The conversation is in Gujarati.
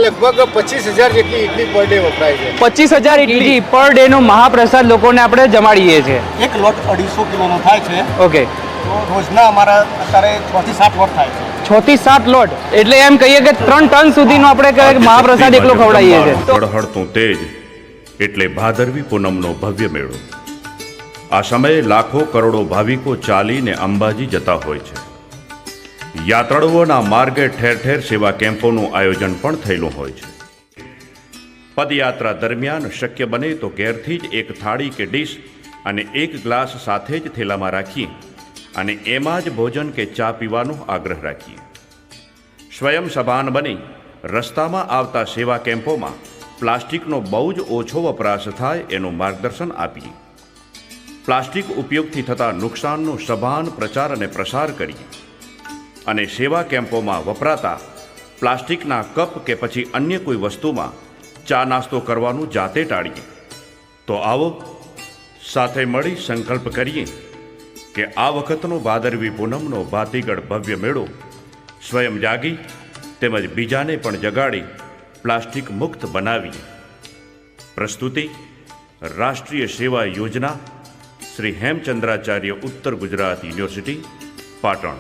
લગભગ 25,000 જેટલી ઇડલી પર ડે વપરાય છે. 25,000 ઇડલી પર ડે નો મહાપ્રસાદ લોકોને આપણે જમાડીએ છીએ. એક લોટ 250 કિલોનો થાય છે. ઓકે, તો રોજના અમારા અત્યારે 6 થી 7 લોટ થાય છે. 6 થી 7 લોટ એટલે એમ કહીએ કે 3 ટન સુધીનો આપણે મહાપ્રસાદ એકલો ખવડાવીએ છીએ. ગળહળતું તેજ એટલે ભાદરવી પૂનમનો ભવ્ય મેળો. આ સમયે લાખો કરોડો ભાવિકો ચાલીને અંબાજી જતા હોય છે. યાત્રાળુઓના માર્ગે ઠેર ઠેર સેવા કેમ્પોનું આયોજન પણ થયેલું હોય છે. પદયાત્રા દરમિયાન શક્ય બને તો ઘેરથી જ એક થાળી કે ડીશ અને એક ગ્લાસ સાથે જ થેલામાં રાખીએ અને એમાં જ ભોજન કે ચા પીવાનો આગ્રહ રાખીએ. સ્વયં સભાન બની રસ્તામાં આવતા સેવા કેમ્પોમાં પ્લાસ્ટિકનો બહુ જ ઓછો વપરાશ થાય એનું માર્ગદર્શન આપીએ. પ્લાસ્ટિક ઉપયોગથી થતા નુકસાનનો સભાન પ્રચાર અને પ્રસાર કરીએ અને સેવા કેમ્પોમાં વપરાતા પ્લાસ્ટિકના કપ કે પછી અન્ય કોઈ વસ્તુમાં ચા નાસ્તો કરવાનું જાતે ટાળીએ. તો આવો સાથે મળી સંકલ્પ કરીએ કે આ વખતનો ભાદરવી પૂનમનો ભાતીગળ ભવ્ય મેળો સ્વયં જાગી તેમજ બીજાને પણ જગાડી પ્લાસ્ટિક મુક્ત બનાવીએ. પ્રસ્તુતિ રાષ્ટ્રીય સેવા યોજના, શ્રી હેમચંદ્રાચાર્ય ઉત્તર ગુજરાત યુનિવર્સિટી, પાટણ.